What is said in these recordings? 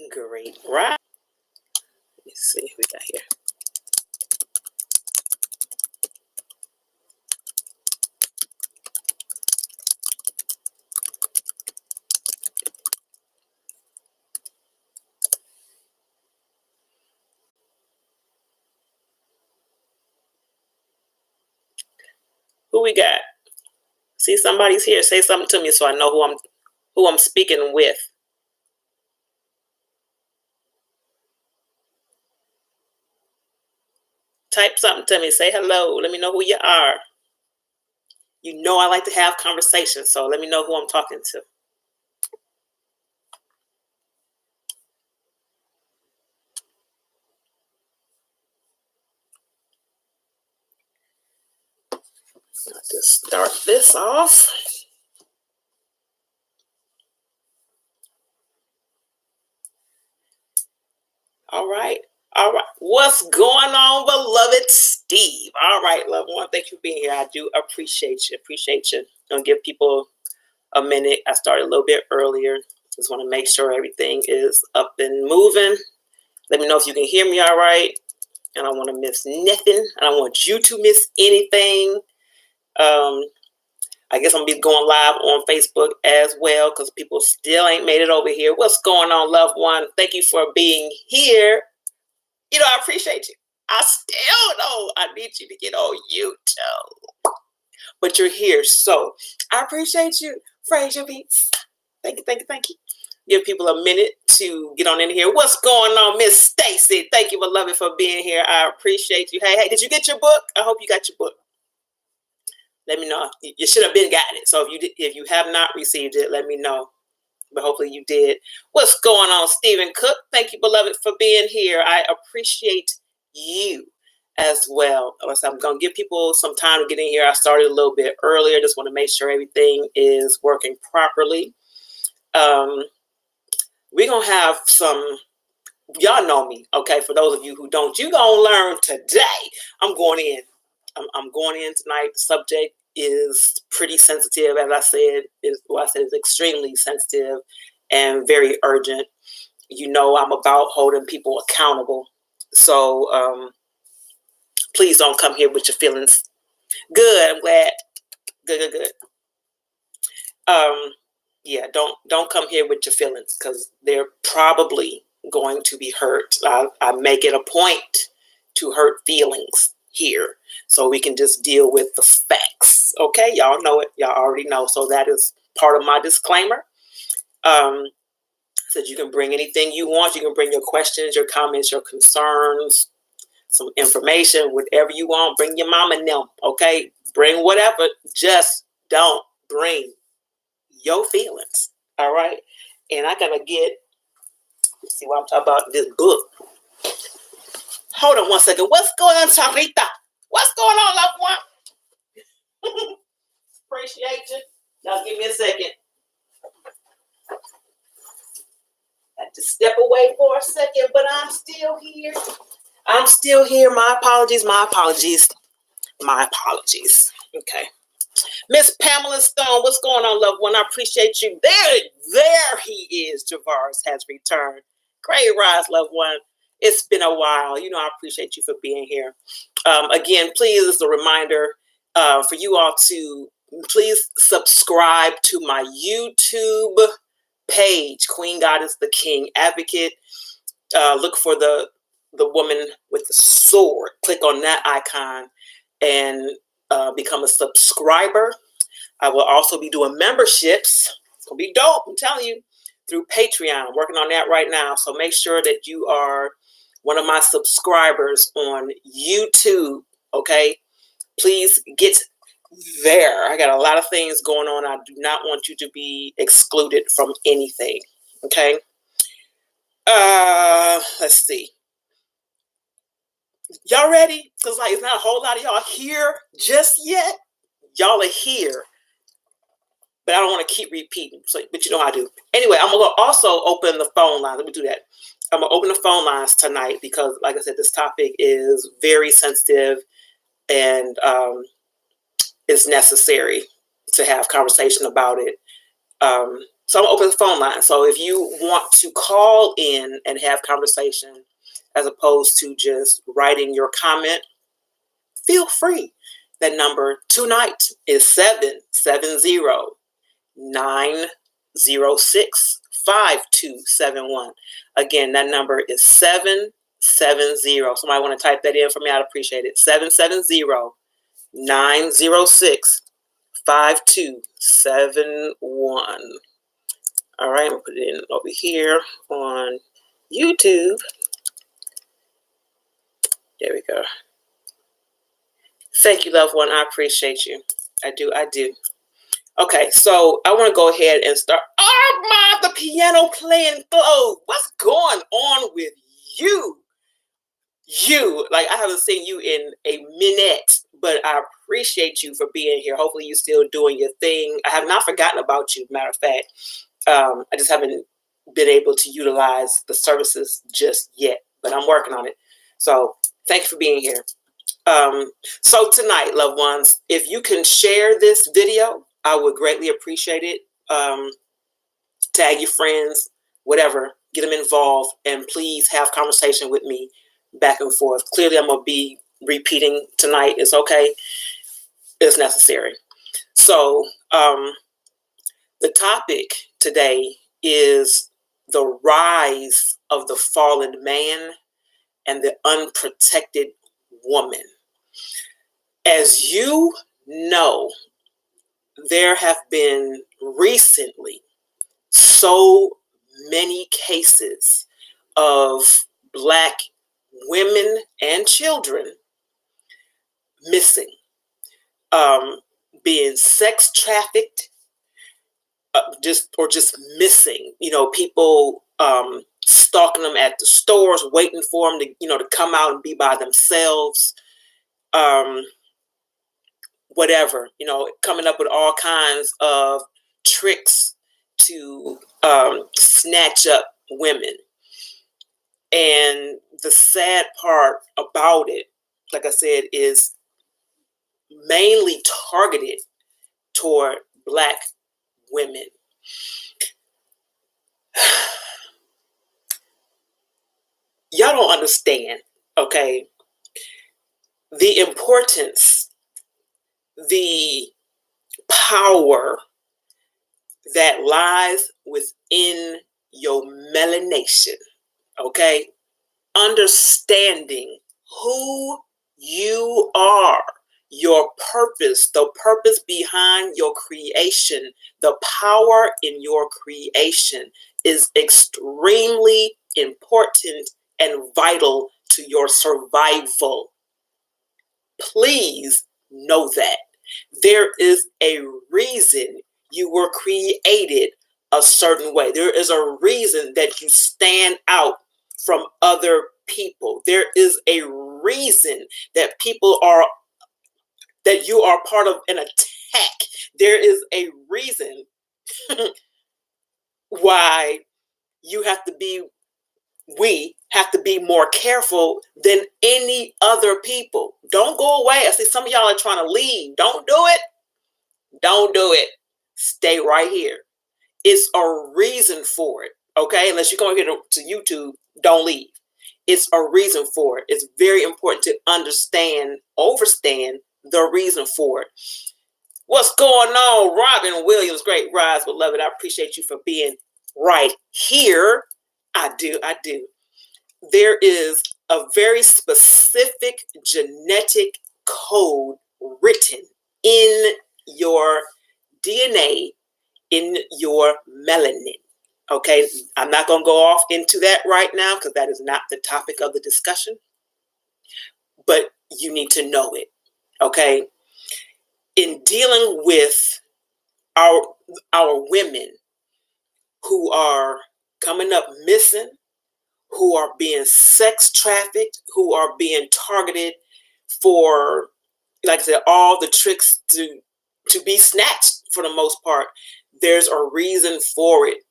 Great, right? Let's see what we got here. Who we got? See, somebody's here. Say something to me so I know who I'm speaking with. Type something to me. Say hello. Let me know who you are. You know I like to have conversations, so let me know who I'm talking to. I'll just start this off. All right. All right. What's going on, beloved Steve? All right, loved one. Thank you for being here. I do appreciate you. Appreciate you. Gonna give people a minute. I started a little bit earlier. Just want to make sure everything is up and moving. Let me know if you can hear me all right. I don't want to miss nothing. I don't want you to miss anything. I guess I'm going to be going live on Facebook as well because people still ain't made it over here. What's going on, loved one? Thank you for being here. You know, I appreciate you. I still know I need you to get on YouTube. But you're here, so I appreciate you. Fraser Beats. Thank you, thank you, thank you. Give people a minute to get on in here. What's going on, Miss Stacy? Thank you, beloved, for being here. I appreciate you. Hey, did you get your book? I hope you got your book. Let me know. You should have been gotten it. So if you have not received it, let me know. But hopefully you did. What's going on, Stephen Cook? Thank you, beloved, for being here. I appreciate you as well. I'm going to give people some time to get in here. I started a little bit earlier. Just want to make sure everything is working properly. We're going to have some, y'all know me, okay? For those of you who don't, you're going to learn today. I'm going in. I'm going in tonight. The subject is pretty sensitive, as I said. It's extremely sensitive and very urgent. You know, I'm about holding people accountable. So please don't come here with your feelings. Good. I'm glad. Good. Yeah, don't come here with your feelings because they're probably going to be hurt. I make it a point to hurt feelings here so we can just deal with the facts. Okay, y'all know it. Y'all already know. So that is part of my disclaimer. So you can bring anything you want. You can bring your questions, your comments, your concerns, some information, whatever you want. Bring your mom and them. Okay, bring whatever. Just don't bring your feelings. All right. And I gotta let's see what I'm talking about, this book. Hold on one second. What's going on, Charita? What's going on, loved one? Appreciate you. Now give me a second. Had to step away for a second, but I'm still here. My apologies. Okay. Miss Pamela Stone, what's going on, loved one? I appreciate you. There he is. Javaris has returned. Great rise, loved one. It's been a while. You know, I appreciate you for being here. Again, please, as a reminder for you all to please subscribe to my YouTube page, Queen Goddess, the King Advocate. Look for the woman with the sword. Click on that icon and become a subscriber. I will also be doing memberships. It's gonna be dope, I'm telling you, through Patreon. I'm working on that right now. So make sure that you are one of my subscribers on YouTube. Okay, please get there. I got a lot of things going on. I do not want you to be excluded from anything. Okay. Let's see. Y'all ready? Because it's not a whole lot of y'all here just yet. Y'all are here, but I don't want to keep repeating. So, but you know how I do. Anyway, I'm gonna also open the phone lines. Let me do that. I'm gonna open the phone lines tonight because, like I said, this topic is very sensitive and it's necessary to have conversation about it. So I'm gonna open the phone line. So if you want to call in and have conversation as opposed to just writing your comment, feel free. That number tonight is 770-906-5271. Again, that number is 770. Somebody want to type that in for me? I'd appreciate it. 770-906-5271. All right, I'm gonna put it in over here on YouTube. There we go. Thank you, loved one. I appreciate you. I do. Okay, so I want to go ahead and start. Oh, the piano playing glow. What's going on with you? Like, I haven't seen you in a minute, but I appreciate you for being here. Hopefully you're still doing your thing. I have not forgotten about you, matter of fact. I just haven't been able to utilize the services just yet, but I'm working on it. So thank you for being here. So tonight, loved ones, if you can share this video, I would greatly appreciate it. Tag your friends, whatever, get them involved, and please have conversation with me back and forth. Clearly, I'm going to be repeating tonight. It's okay. It's necessary. So the topic today is the rise of the fallen man and the unprotected woman. As you know, there have been recently so many cases of Black women and children missing, being sex trafficked, just missing. People stalking them at the stores, waiting for them to come out and be by themselves. Whatever, coming up with all kinds of tricks to snatch up women. And the sad part about it, like I said, is mainly targeted toward Black women. Y'all don't understand, okay? The importance, the power that lies within your melanation, okay? Understanding who you are, your purpose, the purpose behind your creation, the power in your creation is extremely important and vital to your survival. Please know that. There is a reason you were created a certain way. There is a reason that you stand out from other people. There is a reason that you are part of an attack. There is a reason why we have to be more careful than any other people. Don't go away. I see some of y'all are trying to leave. Don't do it. Don't do it. Stay right here. It's a reason for it, okay? Unless you're going to get to YouTube, don't leave. It's a reason for it. It's very important to understand the reason for it. What's going on, Robin Williams? Great rise, beloved. I appreciate you for being right here. I do. There is a very specific genetic code written in your DNA, in your melanin. Okay, I'm not going to go off into that right now because that is not the topic of the discussion, but you need to know it. Okay, in dealing with our women who are coming up missing, who are being sex trafficked, who are being targeted for, like I said, all the tricks to be snatched for the most part, there's a reason for it.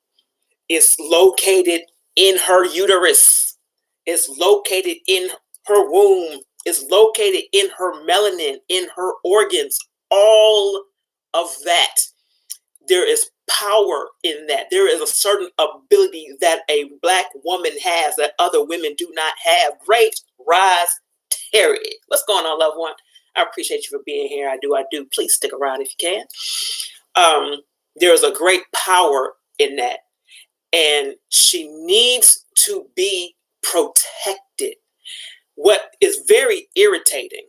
It's located in her uterus. It's located in her womb. It's located in her melanin, in her organs, all of that. There is power in that. There is a certain ability that a Black woman has that other women do not have. Great rise, Terry. What's going on, loved one? I appreciate you for being here. I do. Please stick around if you can. There's a great power in that. And she needs to be protected. What is very irritating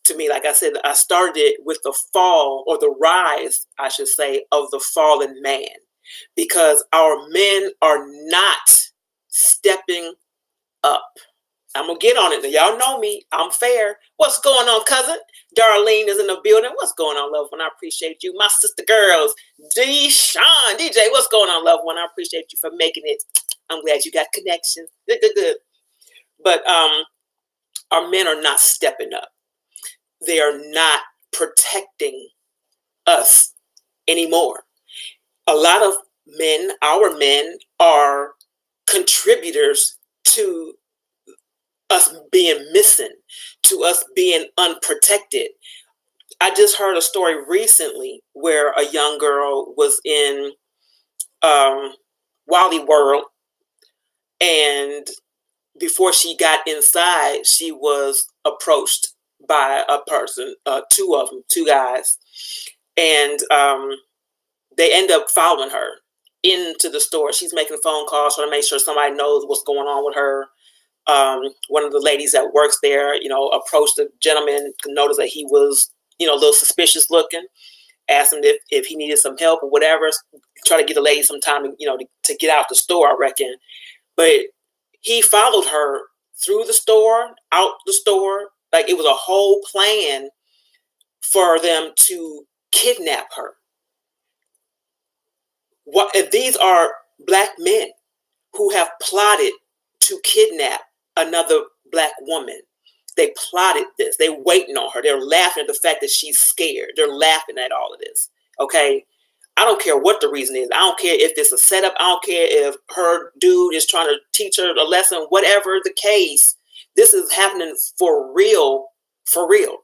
to me, like I said, I started with the fall, or the rise, I should say, of the fallen man, because our men are not stepping up. I'm going to get on it. Y'all know me. I'm fair. What's going on, cousin? Darlene is in the building. What's going on, loved one? I appreciate you. My sister girls, Deshawn, DJ, what's going on, loved one? I appreciate you for making it. I'm glad you got connections. Good. But our men are not stepping up. They are not protecting us anymore. A lot of men, our men, are contributors to us being missing, to us being unprotected. I just heard a story recently where a young girl was in Wally World, and before she got inside, she was approached by a person, two guys, and they end up following her into the store. She's making phone calls trying to make sure somebody knows what's going on with her. One of the ladies that works there, approached the gentleman, noticed that he was, a little suspicious looking, asked him if he needed some help or whatever, try to get the lady some time, to get out the store, I reckon. But he followed her through the store, out the store, like it was a whole plan for them to kidnap her. What if these are Black men who have plotted to kidnap another Black woman? They plotted this. They're waiting on her. They're laughing at the fact that she's scared. They're laughing at all of this. Okay. I don't care what the reason is. I don't care if it's a setup. I don't care if her dude is trying to teach her a lesson, whatever the case. This is happening for real, for real.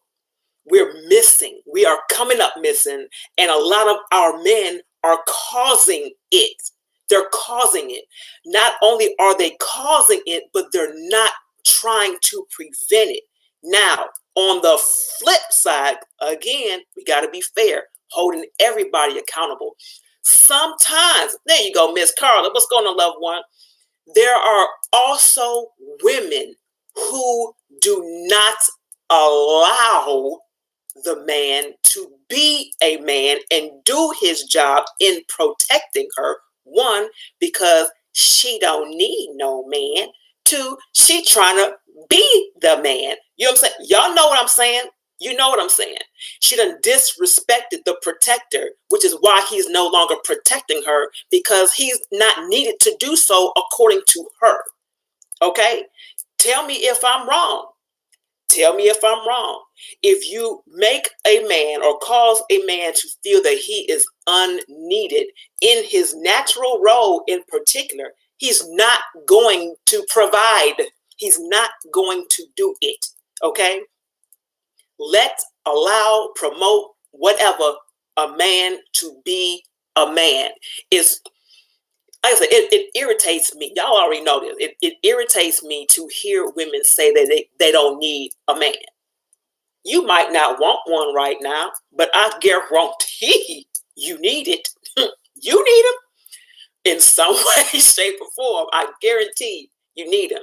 We're missing. We are coming up missing. And a lot of our men are causing it. They're causing it. Not only are they causing it, but they're not trying to prevent it. Now, on the flip side, again, we got to be fair, holding everybody accountable. Sometimes, there you go, Miss Carla. What's going on, loved one? There are also women who do not allow the man to be a man and do his job in protecting her. One, because she don't need no man. Two, she trying to be the man. You know what I'm saying? Y'all know what I'm saying? You know what I'm saying? She done disrespected the protector, which is why he's no longer protecting her, because he's not needed to do so according to her. Okay? Tell me if I'm wrong. Tell me if I'm wrong. If you make a man or cause a man to feel that he is unneeded in his natural role in particular, he's not going to provide. He's not going to do it. Okay? Allow, promote, whatever, a man to be a man. It's, like I said, it irritates me. Y'all already know this. It irritates me to hear women say that they don't need a man. You might not want one right now, but I guarantee you need it. You need him in some way, shape, or form. I guarantee you need him,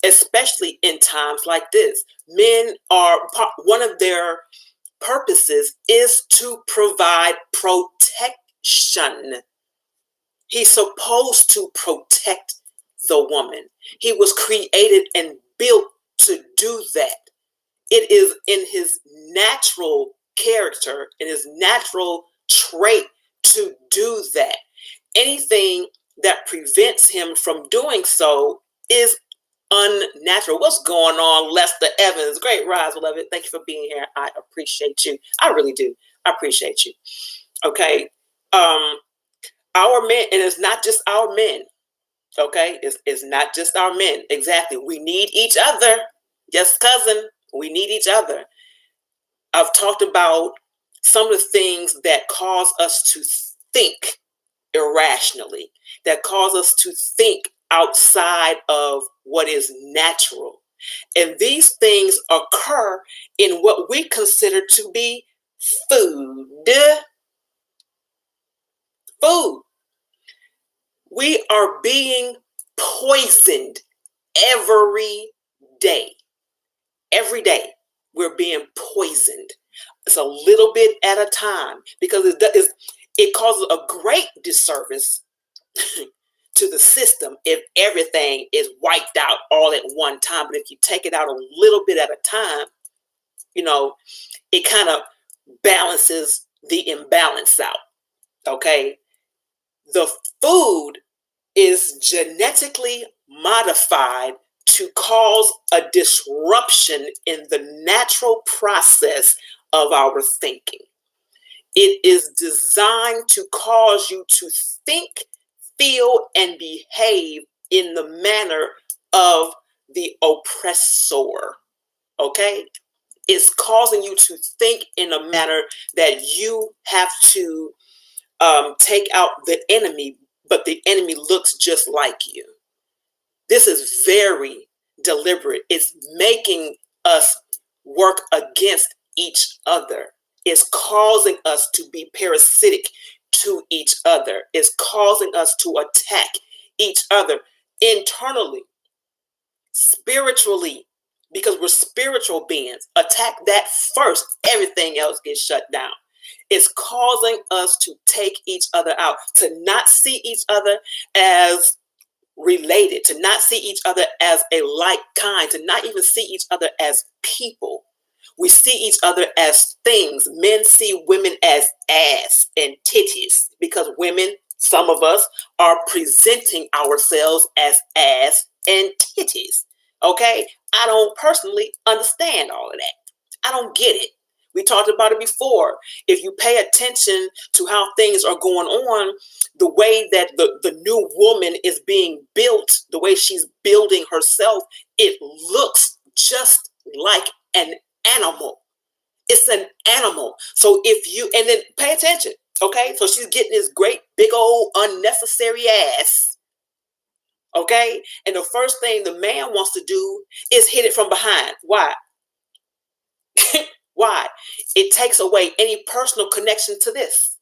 especially in times like this. Men are, one of their purposes is to provide protection. He's supposed to protect the woman. He was created and built to do that. It is in his natural character, in his natural trait to do that. Anything that prevents him from doing so is unnatural. What's going on, Lester Evans? Great rise, beloved. Thank you for being here. I appreciate you. I really do. I appreciate you. Okay. Our men, and it's not just our men. Okay. It's not just our men. Exactly. We need each other. Yes, cousin. We need each other. I've talked about some of the things that cause us to think irrationally, that cause us to think outside of what is natural. And these things occur in what we consider to be food. Food. We are being poisoned every day. Every day we're being poisoned. It's a little bit at a time, because it causes a great disservice to the system if everything is wiped out all at one time. But if you take it out a little bit at a time, it kind of balances the imbalance out. Okay. The food is genetically modified to cause a disruption in the natural process of our thinking. It is designed to cause you to think, feel, and behave in the manner of the oppressor. Okay? It's causing you to think in a manner that you have to take out the enemy, but the enemy looks just like you. This is very deliberate. It's making us work against each other. It's causing us to be parasitic to each other. It's causing us to attack each other internally, spiritually, because we're spiritual beings. Attack that first. Everything else gets shut down. It's causing us to take each other out, to not see each other as related, to not see each other as a like kind, to not even see each other as people. We see each other as things. Men see women as ass and titties, because women, some of us, are presenting ourselves as ass and titties. Okay? I don't personally understand all of that. I don't get it. We talked about it before. If you pay attention to how things are going on, the way that the new woman is being built, the way she's building herself, it looks just like an animal. It's an animal. So and then pay attention, okay? So she's getting this great, big old unnecessary ass, okay? And the first thing the man wants to do is hit it from behind. Why? Why? It takes away any personal connection to this,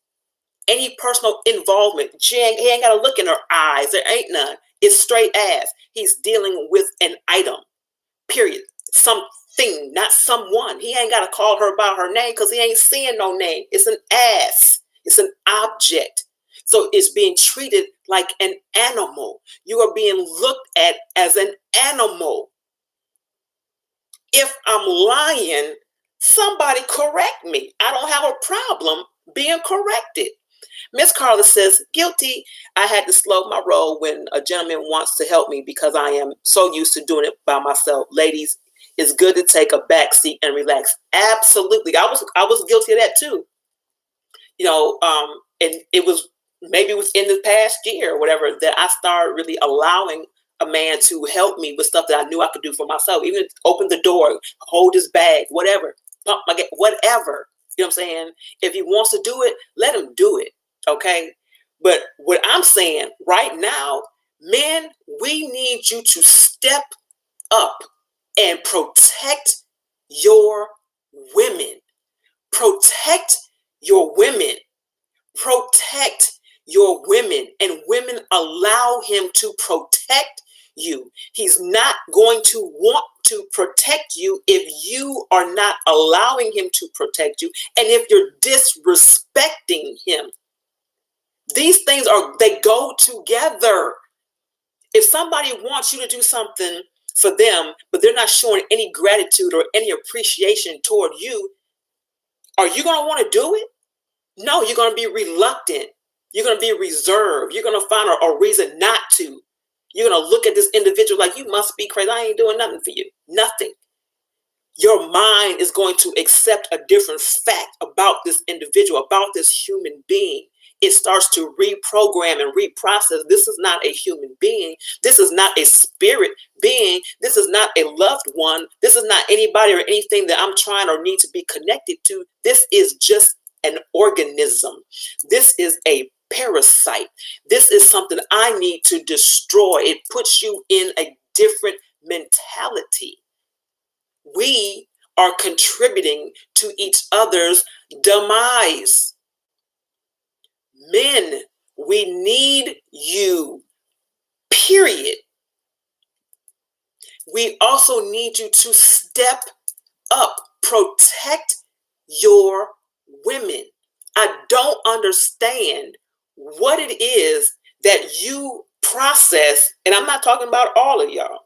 any personal involvement. He ain't got to look in her eyes. There ain't none. It's straight ass. He's dealing with an item, period. Something, not someone. He ain't got to call her by her name because he ain't seeing no name. It's an ass. It's an object. So it's being treated like an animal. You are being looked at as an animal. If I'm lying, somebody correct me. I don't have a problem being corrected. Miss Carla says, guilty. I had to slow my roll when a gentleman wants to help me because I am so used to doing it by myself. Ladies, it's good to take a back seat and relax. Absolutely. I was guilty of that too. And it was maybe within the past year or whatever that I started really allowing a man to help me with stuff that I knew I could do for myself. Even open the door, hold his bag, whatever, pump my gas, whatever. You know what I'm saying? If he wants to do it, let him do it. Okay. But what I'm saying right now, men, we need you to step up and protect your women. Protect your women. Protect your women. And women, allow him to protect you. He's not going to want to protect you if you are not allowing him to protect you, and if you're disrespecting him. These things they go together. If somebody wants you to do something for them, but they're not showing any gratitude or any appreciation toward you, are you going to want to do it? No, you're going to be reluctant. You're going to be reserved. You're going to find a reason not to. You're going to look at this individual like, you must be crazy. I ain't doing nothing for you. Nothing. Your mind is going to accept a different fact about this individual, about this human being. It starts to reprogram and reprocess. This is not a human being. This is not a spirit being. This is not a loved one. This is not anybody or anything that I'm trying or need to be connected to. This is just an organism. This is a parasite. This is something I need to destroy. It puts you in a different mentality. We are contributing to each other's demise. Men, we need you, period. We also need you to step up, protect your women. I don't understand what it is that you process, and I'm not talking about all of y'all.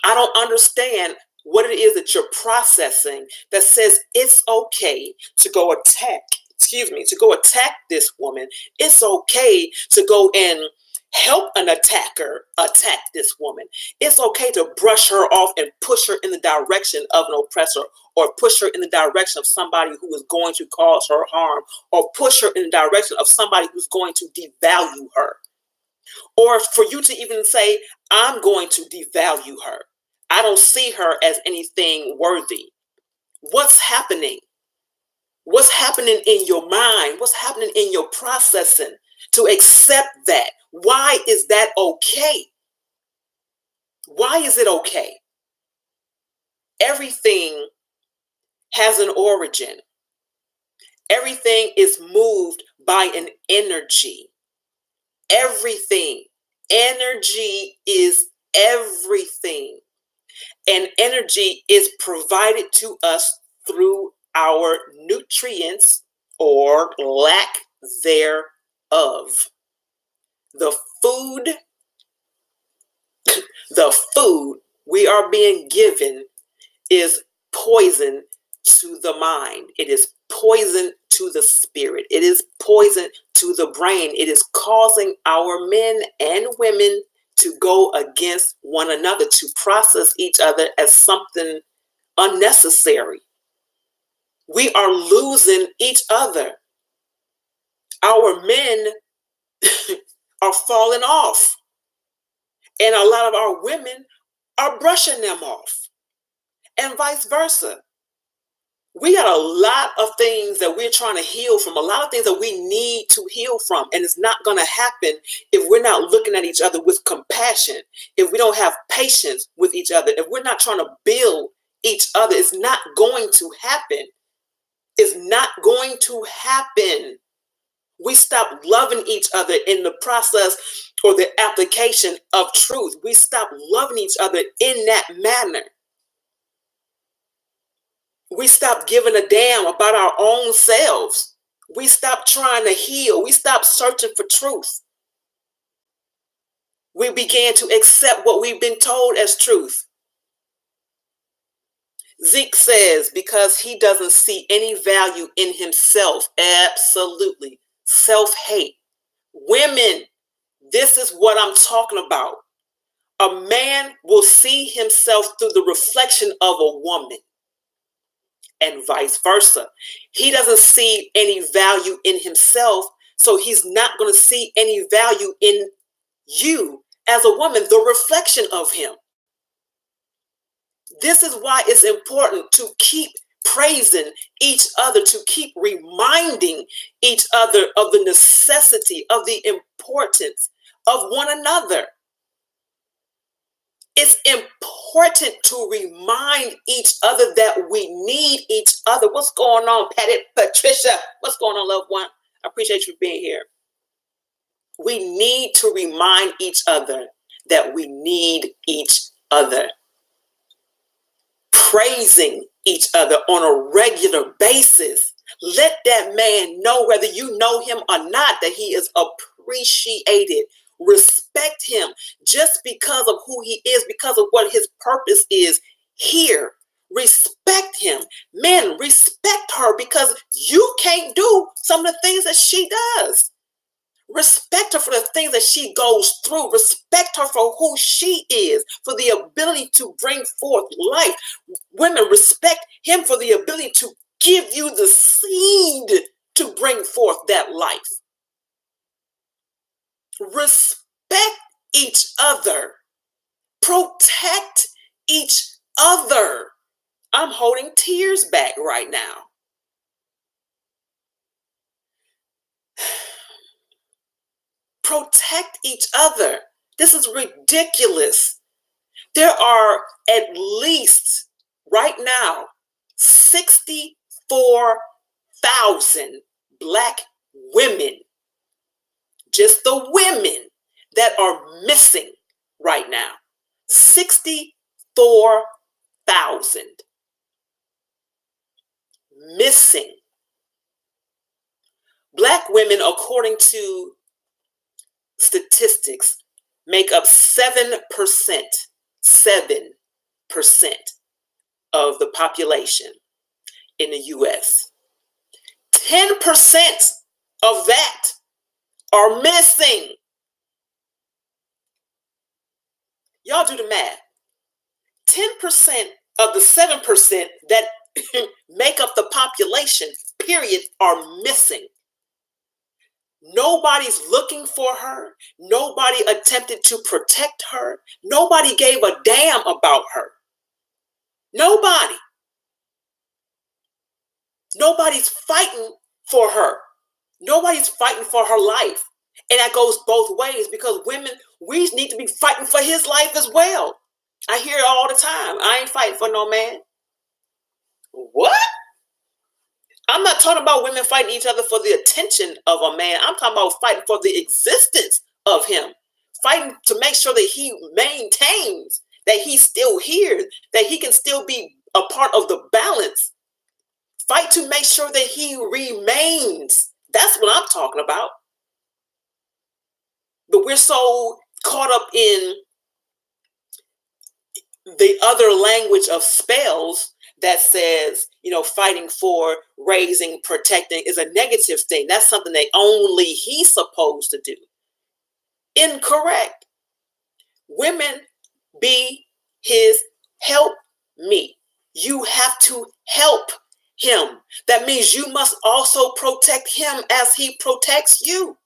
I don't understand what it is that you're processing that says it's okay to go attack this woman. It's okay to go and help an attacker attack this woman. It's okay to brush her off and push her in the direction of an oppressor, or push her in the direction of somebody who is going to cause her harm, or push her in the direction of somebody who's going to devalue her. Or for you to even say, I'm going to devalue her. I don't see her as anything worthy. What's happening? What's happening in your mind? What's happening in your processing to accept that? Why is that okay? Why is it okay? Everything has an origin. Everything is moved by an energy. Everything. Energy is everything. And energy is provided to us through our nutrients or lack thereof. The food we are being given is poison to the mind. It is poison to the spirit. It is poison to the brain. It is causing our men and women to go against one another, to process each other as something unnecessary. We are losing each other. Our men are falling off, and a lot of our women are brushing them off, and vice versa. We got a lot of things that we're trying to heal from, a lot of things that we need to heal from. And it's not going to happen if we're not looking at each other with compassion, if we don't have patience with each other, if we're not trying to build each other. It's not going to happen. It's not going to happen. We stop loving each other in the process or the application of truth. We stop loving each other in that manner. We stop giving a damn about our own selves. We stop trying to heal. We stop searching for truth. We began to accept what we've been told as truth. Zeke says, because he doesn't see any value in himself. Absolutely. Self-hate. Women, this is what I'm talking about. A man will see himself through the reflection of a woman, and vice versa. He doesn't see any value in himself, so he's not going to see any value in you as a woman, the reflection of him. This is why it's important to keep praising each other, to keep reminding each other of the necessity, of the importance of one another. It's important to remind each other that we need each other. What's going on, Patty, Patricia? What's going on, loved one? I appreciate you being here. We need to remind each other that we need each other. Praising each other on a regular basis. Let that man know, whether you know him or not, that he is appreciated. Respect him just because of who he is, because of what his purpose is here. Respect him. Men, respect her because you can't do some of the things that she does. Respect her for the things that she goes through. Respect her for who she is, for the ability to bring forth life. Women, respect him for the ability to give you the seed to bring forth that life. Respect each other. Protect each other. I'm holding tears back right now. Protect each other. This is ridiculous. There are at least right now 64,000 Black women, just the women that are missing right now. 64,000 missing. Black women, according to statistics, make up 7%, 7% of the population in the US. 10% of that are missing. Y'all do the math. 10% of the 7% that make up the population, period, are missing. Nobody's looking for her. Nobody attempted to protect her. Nobody gave a damn about her. Nobody. Nobody's fighting for her. Nobody's fighting for her life. And that goes both ways, because women, we need to be fighting for his life as well. I hear it all the time. I ain't fighting for no man. What? I'm not talking about women fighting each other for the attention of a man. I'm talking about fighting for the existence of him. Fighting to make sure that he maintains, that he's still here, that he can still be a part of the balance. Fight to make sure that he remains. That's what I'm talking about. But we're so caught up in the other language of spells that says, fighting for, raising, protecting is a negative thing. That's something that only he's supposed to do. Incorrect. Women, be his help me. You have to help him. That means you must also protect him as he protects you.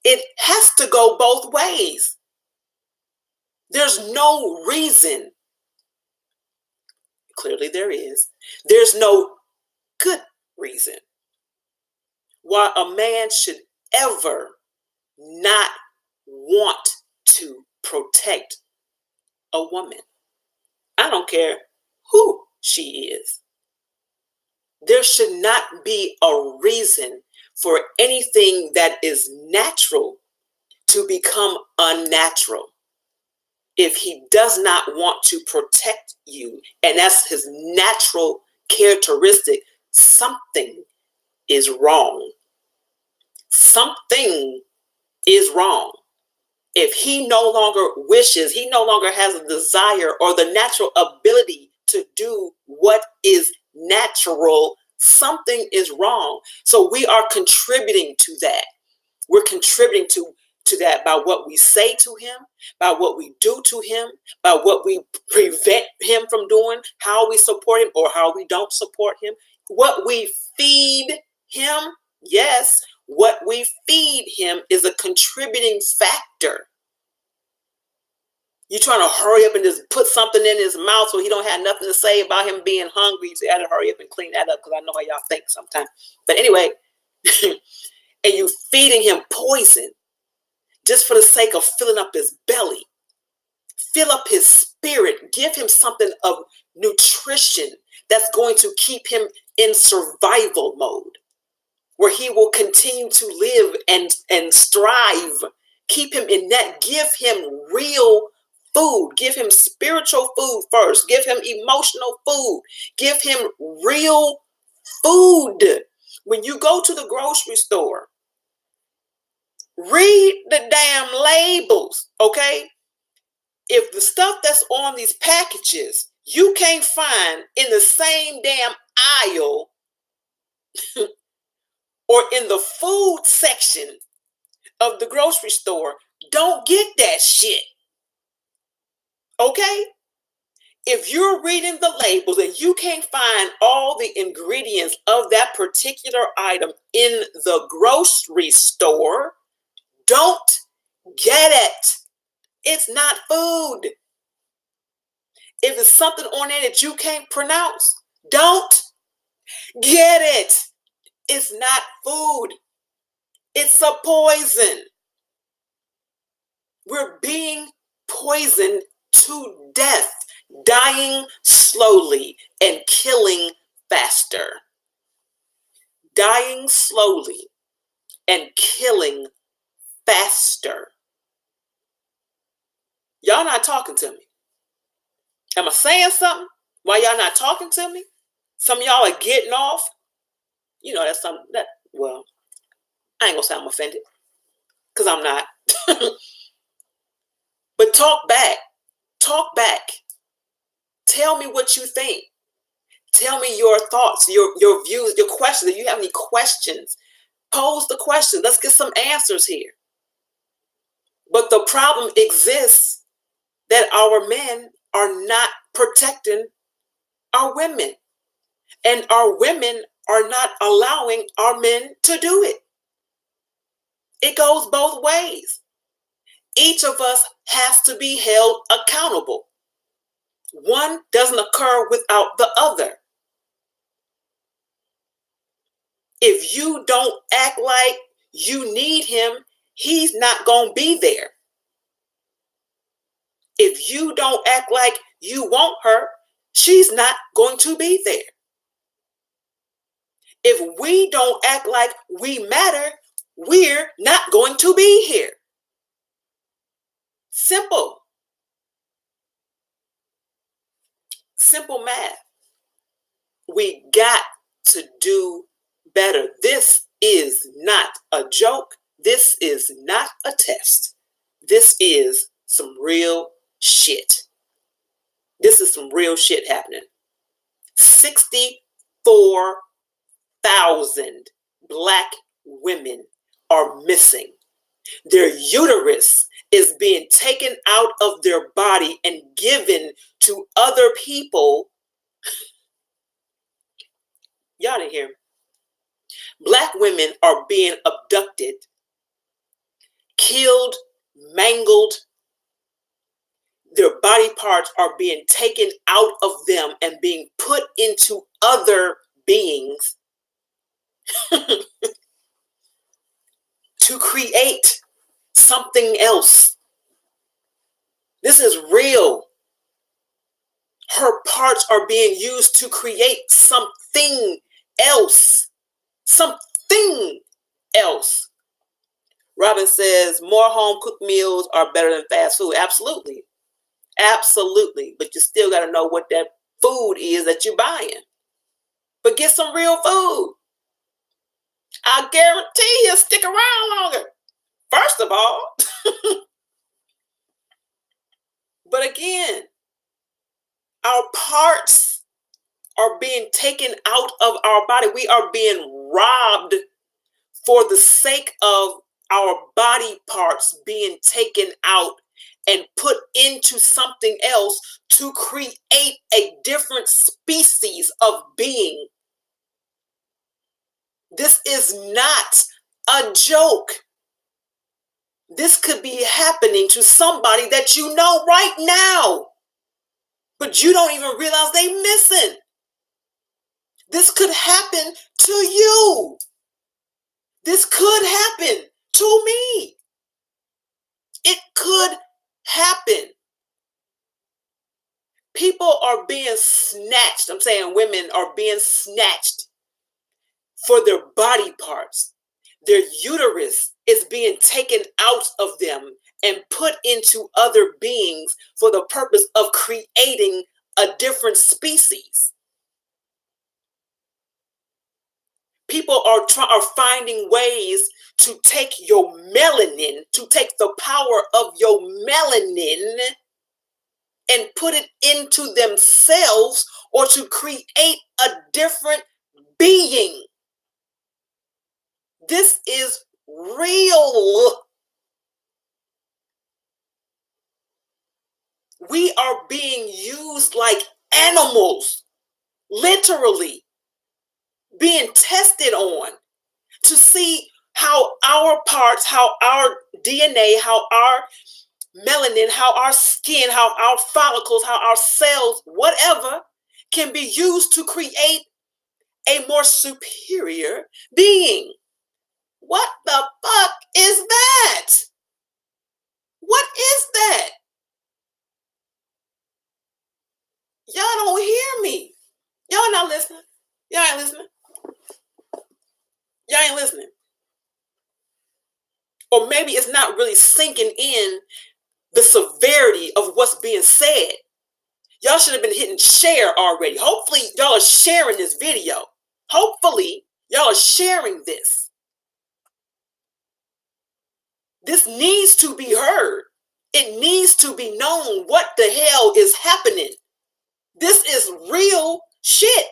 It has to go both ways. There's no reason. Clearly there is. There's no good reason why a man should ever not want to protect a woman. I don't care who she is. There should not be a reason for anything that is natural to become unnatural. If he does not want to protect you, and that's his natural characteristic, something is wrong. Something is wrong. If he no longer wishes, he no longer has a desire or the natural ability to do what is natural, something is wrong. So we are contributing to that. We're contributing to that by what we say to him, by what we do to him, by what we prevent him from doing, how we support him or how we don't support him, what we feed him. Yes, what we feed him is a contributing factor. You're trying to hurry up and just put something in his mouth so he don't have nothing to say about him being hungry. So you got to hurry up and clean that up, because I know how y'all think sometimes. But anyway, and you feeding him poison just for the sake of filling up his belly. Fill up his spirit. Give him something of nutrition that's going to keep him in survival mode, where he will continue to live and strive. Keep him in that. Give him real food. Give him spiritual food first. Give him emotional food. Give him real food. When you go to the grocery store, read the damn labels, okay? If the stuff that's on these packages you can't find in the same damn aisle or in the food section of the grocery store, don't get that shit, okay? If you're reading the labels and you can't find all the ingredients of that particular item in the grocery store, don't get it. It's not food. If it's something on there that you can't pronounce, don't get it. It's not food. It's a poison. We're being poisoned to death, dying slowly and killing faster. Dying slowly and killing faster. Y'all not talking to me. Am I saying something? Why y'all not talking to me? Some of y'all are getting off. You know, that's something that, well, I ain't gonna say I'm offended, because I'm not. But talk back. Talk back. Tell me what you think. Tell me your thoughts, your views, your questions. If you have any questions, pose the question. Let's get some answers here. But the problem exists that our men are not protecting our women. And our women are not allowing our men to do it. It goes both ways. Each of us has to be held accountable. One doesn't occur without the other. If you don't act like you need him, he's not going to be there. If you don't act like you want her, she's not going to be there. If we don't act like we matter, we're not going to be here. Simple. Simple math. We got to do better. This is not a joke. This is not a test. This is some real shit. This is some real shit happening. 64,000 Black women are missing. Their uterus is being taken out of their body and given to other people. Y'all didn't hear me. Black women are being abducted, killed, mangled. Their body parts are being taken out of them and being put into other beings to create something else. This is real. Her parts are being used to create something else. Something else. Robin says more home cooked meals are better than fast food. Absolutely. Absolutely. But you still got to know what that food is that you're buying. But get some real food. I guarantee you'll stick around longer. First of all. But again, our parts are being taken out of our body. We are being robbed for the sake of our body parts being taken out and put into something else to create a different species of being. This is not a joke. This could be happening to somebody that you know right now, but you don't even realize they're missing. This could happen to you. This could happen to me. It could happen. People are being snatched. I'm saying women are being snatched for their body parts. Their uterus is being taken out of them and put into other beings for the purpose of creating a different species. People are finding ways to take your melanin, to take the power of your melanin and put it into themselves or to create a different being. This is real. We are being used like animals, literally being tested on to see how our parts, how our DNA, how our melanin, how our skin, how our follicles, how our cells, whatever, can be used to create a more superior being. What the Or maybe it's not really sinking in the severity of what's being said. Y'all should have been hitting share already. Hopefully y'all are sharing this video. Hopefully y'all are sharing this. This needs to be heard. It needs to be known what the hell is happening. This is real shit.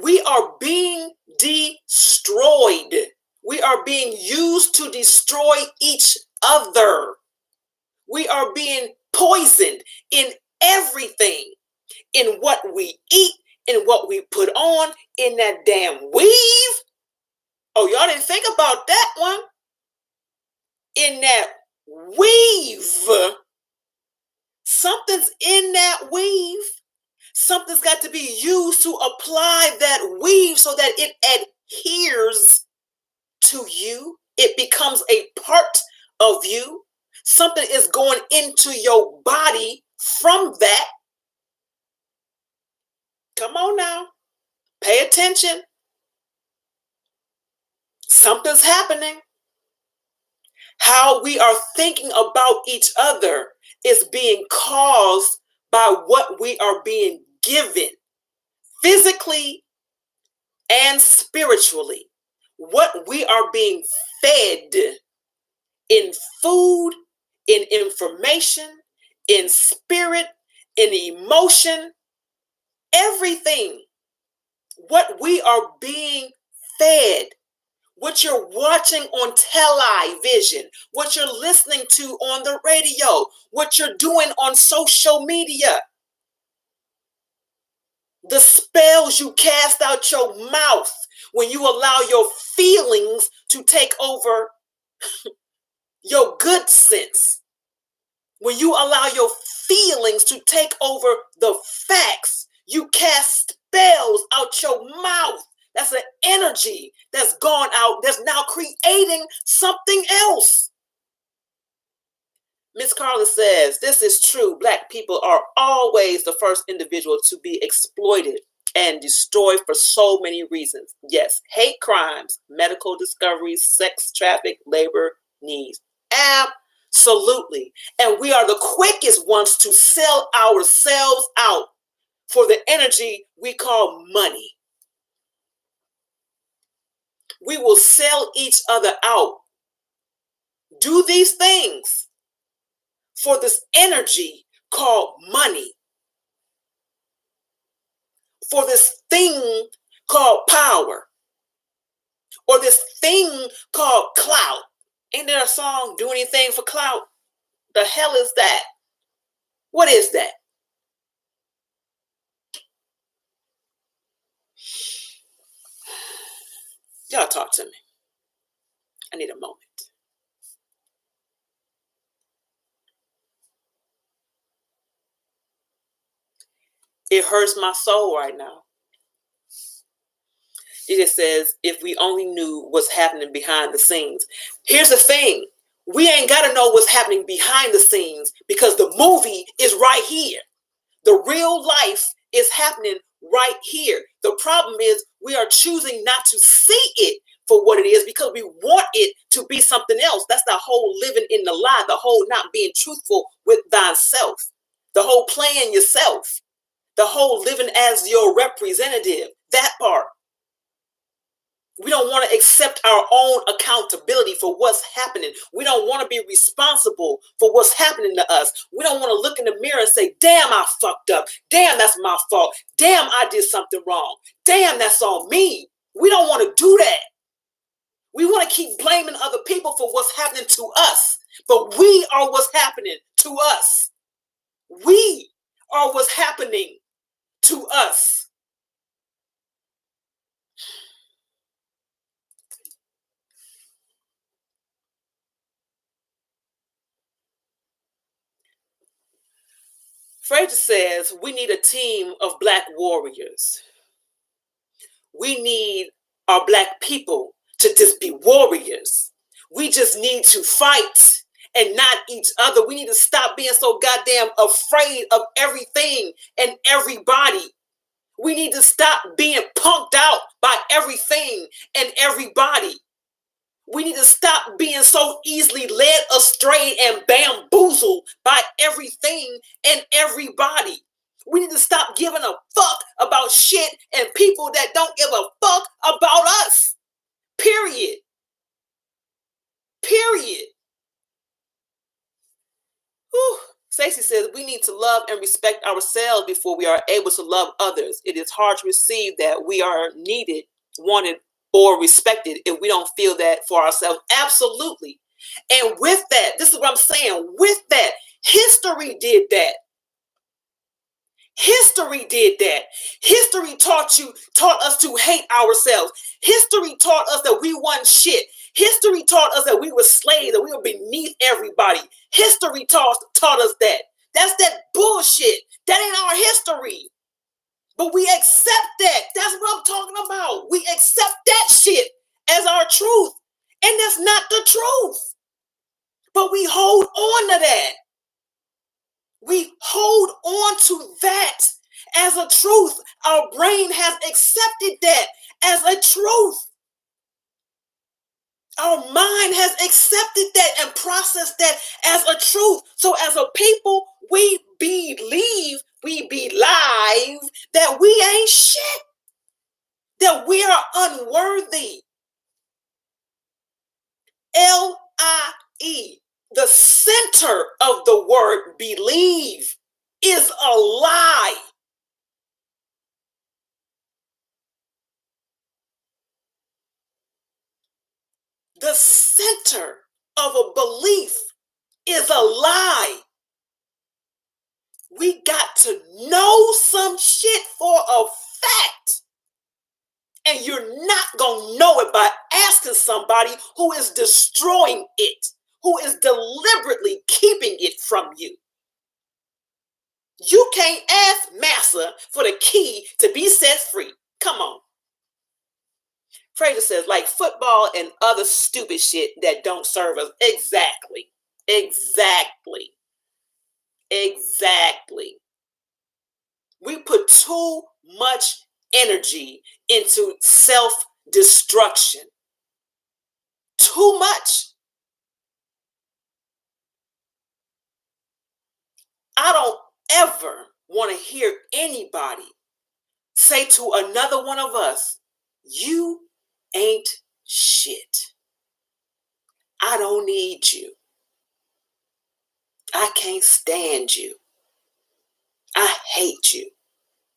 We are being destroyed. We are being used to destroy each other. We are being poisoned in everything, in what we eat, in what we put on, in that damn weave. Oh, y'all didn't think about that one. In that weave. Something's in that weave. Something's got to be used to apply that weave so that it adheres to you. It becomes a part of you. Something is going into your body from that. Come on now. Pay attention. Something's happening. How we are thinking about each other is being caused by what we are being given, physically and spiritually. What we are being fed in food, in information, in spirit, in emotion, everything. What we are being fed, what you're watching on television, what you're listening to on the radio, what you're doing on social media, the spells you cast out your mouth when you allow your feelings to take over your good sense, when you allow your feelings to take over the facts, you cast spells out your mouth. That's an energy that's gone out, that's now creating something else. Miss Carla says, this is true. Black people are always the first individual to be exploited and destroyed for so many reasons. Yes, hate crimes, medical discoveries, sex traffic, labor needs. Absolutely. And we are the quickest ones to sell ourselves out for the energy we call money. We will sell each other out. Do these things for this energy called money, for this thing called power, or this thing called clout. Ain't there a song, do anything for clout? The hell is that? What is that? Y'all talk to me. I need a moment. It hurts my soul right now. It just says, if we only knew what's happening behind the scenes. Here's the thing. We ain't got to know what's happening behind the scenes because the movie is right here. The real life is happening right here. The problem is we are choosing not to see it for what it is because we want it to be something else. That's the whole living in the lie, the whole not being truthful with thyself, the whole playing yourself, the whole living as your representative, that part. We don't want to accept our own accountability for what's happening. We don't want to be responsible for what's happening to us. We don't want to look in the mirror and say, damn, I fucked up. Damn, that's my fault. Damn, I did something wrong. Damn, that's on me. We don't want to do that. We want to keep blaming other people for what's happening to us. But we are what's happening to us. We are what's happening to us. Fraser says we need a team of Black warriors. We need our Black people to just be warriors. We just need to fight and not each other. We need to stop being so goddamn afraid of everything and everybody. We need to stop being punked out by everything and everybody. We need to stop being so easily led astray and bamboozled by everything and everybody. We need to stop giving a fuck about shit and people that don't give a fuck about us. Period. Period. Whew. Stacey says we need to love and respect ourselves before we are able to love others. It is hard to receive that we are needed, wanted, or respected if we don't feel that for ourselves. Absolutely. And with that, this is what I'm saying. With that, history did that. History did that. History taught us to hate ourselves. History taught us that we weren't shit. History taught us that we were slaves, that we were beneath everybody. History taught us that. That's that bullshit. That ain't our history. But we accept that. That's what I'm talking about. We accept that shit as our truth. And that's not the truth. But we hold on to that. We hold on to that as a truth. Our brain has accepted that as a truth. Our mind has accepted that and processed that as a truth. So as a people, we believe that we ain't shit, that we are unworthy. L-I-E, the center of the word believe, is a lie. The center of a belief is a lie. We got to know some shit for a fact. And you're not going to know it by asking somebody who is destroying it, who is deliberately keeping it from you. You can't ask Massa for the key to be set free. Come on. Fraser says, like football and other stupid shit that don't serve us. Exactly. Exactly. Exactly. We put too much energy into self-destruction. Too much. I don't ever want to hear anybody say to another one of us, you ain't shit. I don't need you. I can't stand you. I hate you.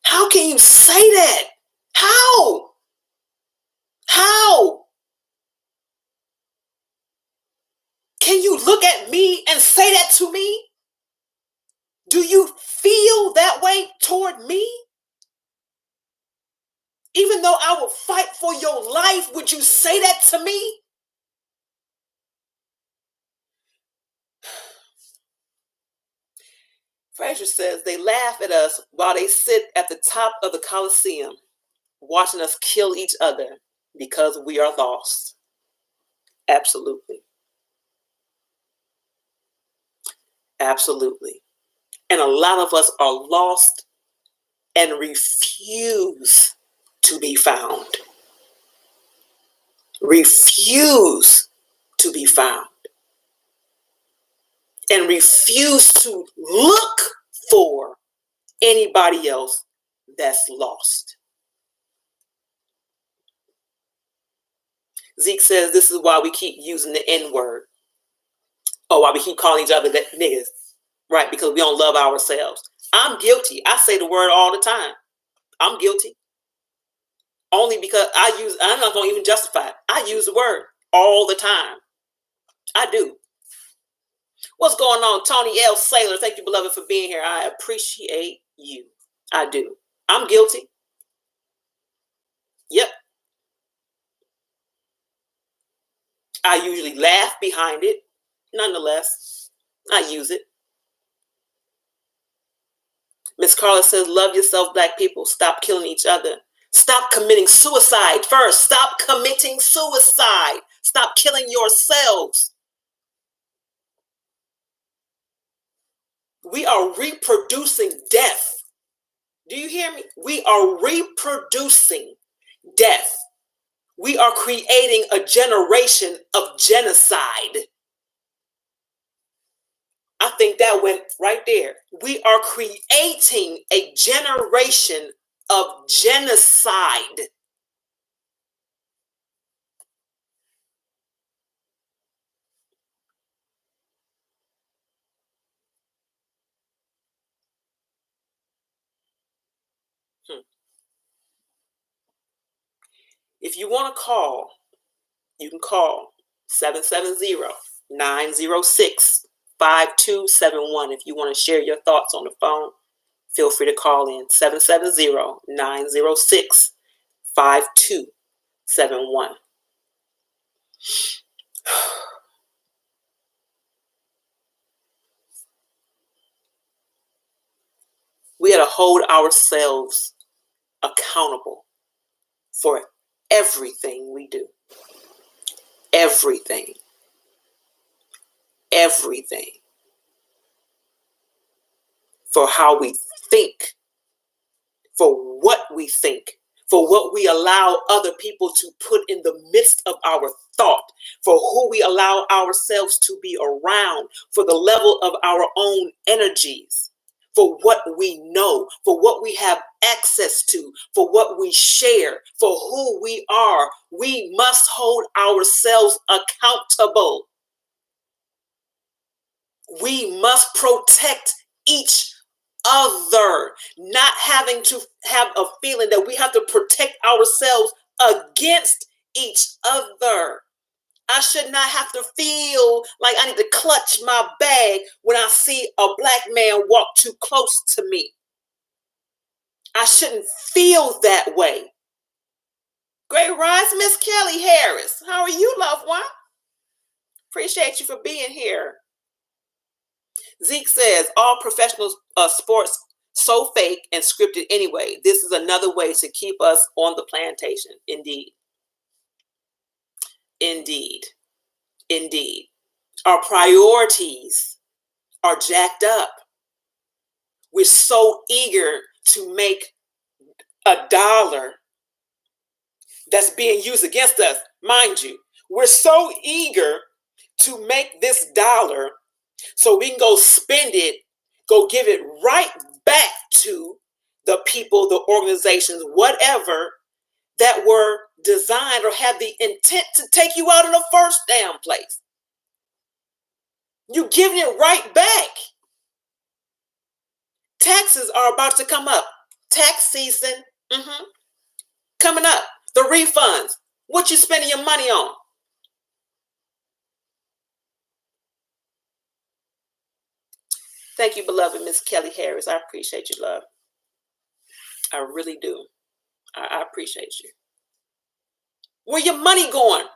How can you say that? How? How? Can you look at me and say that to me? Do you feel that way toward me? Even though I will fight for your life, would you say that to me? Fraser says they laugh at us while they sit at the top of the Coliseum, watching us kill each other because we are lost. Absolutely. Absolutely. And a lot of us are lost and refuse to be found. Refuse to be found. And refuse to look for anybody else that's lost. Zeke says this is why we keep using the N-word. Or why we keep calling each other niggas. Right, because we don't love ourselves. I'm guilty. I say the word all the time. I'm guilty. Only because I'm not going to even justify it. I use the word all the time. I do. What's going on, Tony L. Saylor? Thank you, beloved, for being here. I appreciate you. I do. I'm guilty. Yep. I usually laugh behind it. Nonetheless, I use it. Miss Carla says, love yourself, Black people. Stop killing each other. Stop committing suicide first. Stop committing suicide. Stop killing yourselves. We are reproducing death. Do you hear me? We are reproducing death. We are creating a generation of genocide. I think that went right there. We are creating a generation of genocide. If you want to call, you can call 770-906-5271. If you want to share your thoughts on the phone, feel free to call in 770-906-5271. We got to hold ourselves accountable for everything we do. Everything. Everything. For how we think, for what we think, for what we allow other people to put in the midst of our thought, for who we allow ourselves to be around, for the level of our own energies, for what we know, for what we have access to, for what we share, for who we are. We must hold ourselves accountable. We must protect each other, not having to have a feeling that we have to protect ourselves against each other. I should not have to feel like I need to clutch my bag when I see a black man walk too close to me. I shouldn't feel that way. Great rise, Miss Kelly Harris. How are you, loved one? Appreciate you for being here. Zeke says, all professional sports so fake and scripted anyway. This is another way to keep us on the plantation. Indeed. Indeed. Indeed. Our priorities are jacked up. We're so eager to make a dollar that's being used against us. Mind you, we're so eager to make this dollar so we can go spend it, go give it right back to the people, the organizations, whatever, that were designed or had the intent to take you out in the first damn place. You're giving it right back. Taxes are about to come up. Tax season coming up. The refunds. What you spending your money on? Thank you, beloved Miss Kelly Harris. I appreciate you, love. I really do. I appreciate you. Where your money going?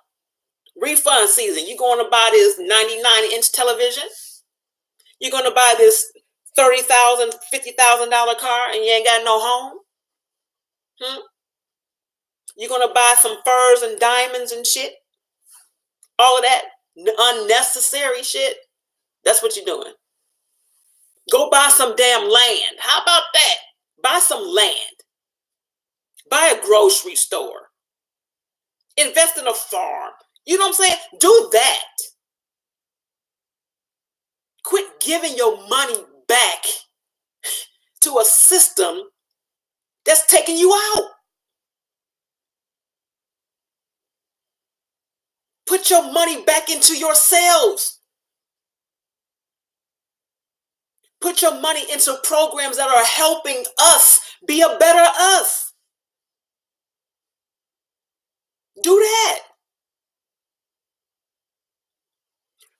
Refund season. You going to buy this 99-inch television? You're going to buy this $30,000, $50,000 car and you ain't got no home? You're going to buy some furs and diamonds and shit? All of that unnecessary shit? That's what you're doing. Go buy some damn land. How about that? Buy some land. Buy a grocery store. Invest in a farm. You know what I'm saying? Do that. Quit giving your money back to a system that's taking you out. Put your money back into yourselves. Put your money into programs that are helping us be a better us. Do that.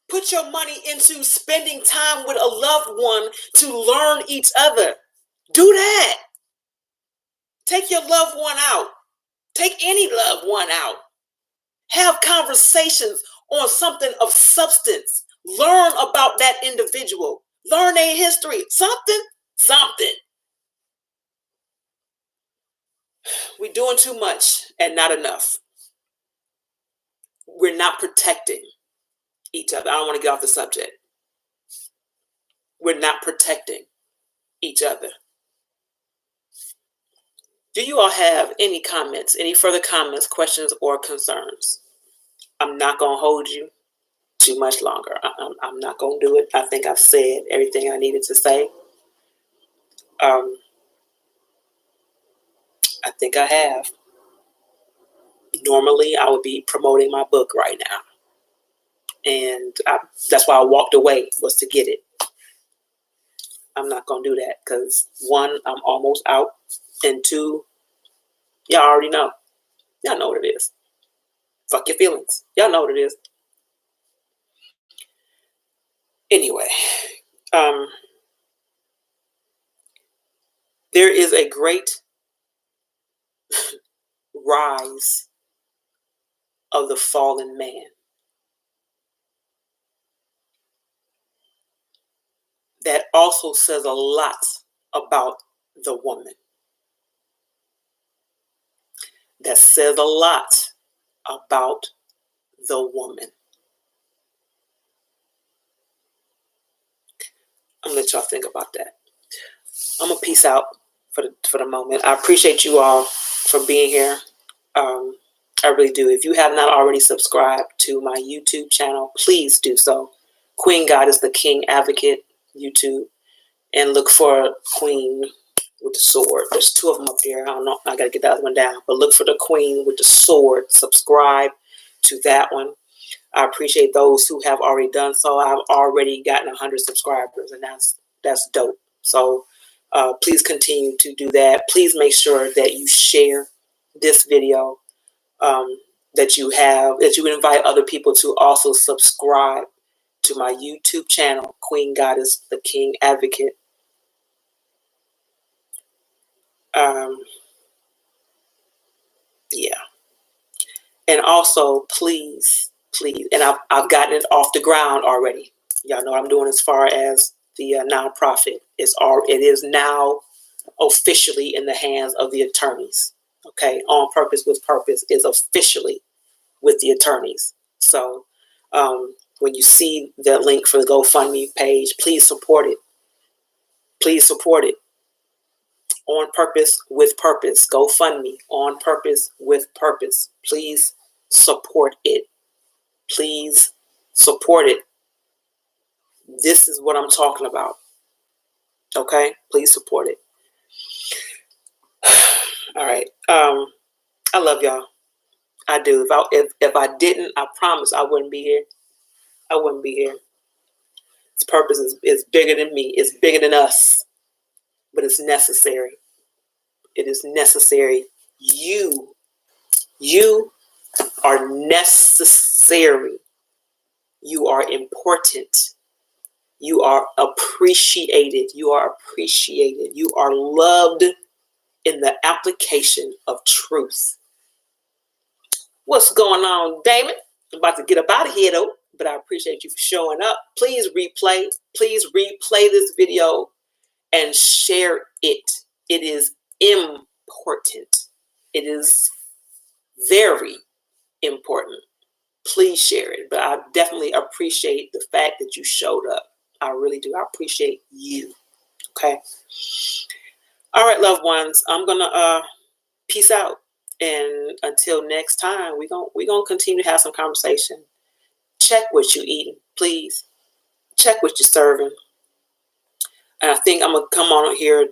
Put your money into spending time with a loved one to learn each other. Do that. Take your loved one out. Take any loved one out. Have conversations on something of substance. Learn about that individual. Learn their history. Something. We're doing too much and not enough. We're not protecting each other. I don't want to get off the subject. We're not protecting each other. Do you all have any comments, any further comments, questions, or concerns? I'm not going to hold you too much longer. I'm not going to do it. I think I've said everything I needed to say. I think I have. Normally, I would be promoting my book right now. And that's why I walked away, was to get it. I'm not going to do that because, one, I'm almost out. And two, y'all already know. Y'all know what it is. Fuck your feelings. Y'all know what it is. Anyway, there is a great rise of the fallen man. That also says a lot about the woman. That says a lot about the woman. I'm gonna let y'all think about that. I'm gonna peace out for the moment. I appreciate you all for being here. I really do. If you have not already subscribed to my YouTube channel, please do so. Queen Goddess, the King Advocate, YouTube, and look for Queen with the sword. There's two of them up there. I don't know. I gotta get that other one down. But look for the Queen with the sword. Subscribe to that one. I appreciate those who have already done so. I've already gotten 100 subscribers, and that's dope. So please continue to do that. Please make sure that you share this video, that you invite other people to also subscribe to my YouTube channel, Queen Goddess, the King Advocate. Yeah. And also, please, and I've gotten it off the ground already. Y'all know what I'm doing as far as the nonprofit. It is now officially in the hands of the attorneys. Okay, On Purpose with Purpose is officially with the attorneys. So when you see the link for the GoFundMe page, please support it. Please support it. On Purpose with Purpose. GoFundMe. On Purpose with Purpose. Please support it. Please support it. This is what I'm talking about. Okay? Please support it. All right. I love y'all. I do. If I didn't, I promise I wouldn't be here. I wouldn't be here. Its purpose is bigger than me. It's bigger than us. But it's necessary. It is necessary. You are necessary. You are important. You are appreciated. You are appreciated. You are loved in the application of truth. What's going on, Damon? I'm about to get up out of here, though, but I appreciate you for showing up. Please replay this video and share it. It is important. It is very important. Please share it. But I definitely appreciate the fact that you showed up. I really do. I appreciate you. Okay. All right, loved ones. I'm gonna peace out. And until next time, we're gonna continue to have some conversation. Check what you're eating, please. Check what you're serving. And I think I'm gonna come on here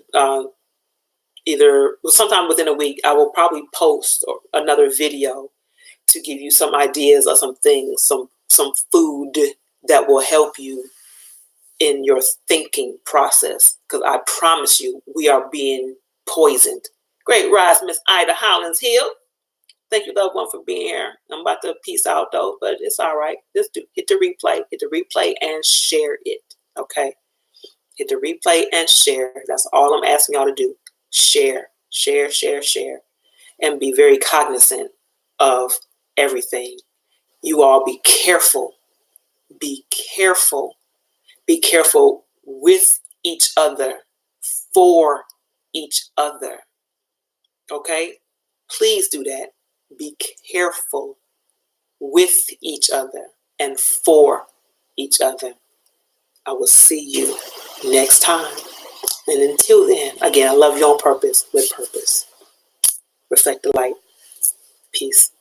sometime within a week. I will probably post another video to give you some ideas or some things, some food that will help you in your thinking process. Because I promise you, we are being poisoned. Great rise, Miss Ida Hollins Hill. Thank you, loved one, for being here. I'm about to peace out, though, but it's all right. Just hit the replay and share it, okay? Hit the replay and share. That's all I'm asking y'all to do. Share, share, share, share. And be very cognizant of everything. You all be careful. Be careful. Be careful with each other, for each other. Okay? Please do that. Be careful with each other and for each other. I will see you next time. And until then, again, I love you on purpose with purpose. reflect the light. Peace.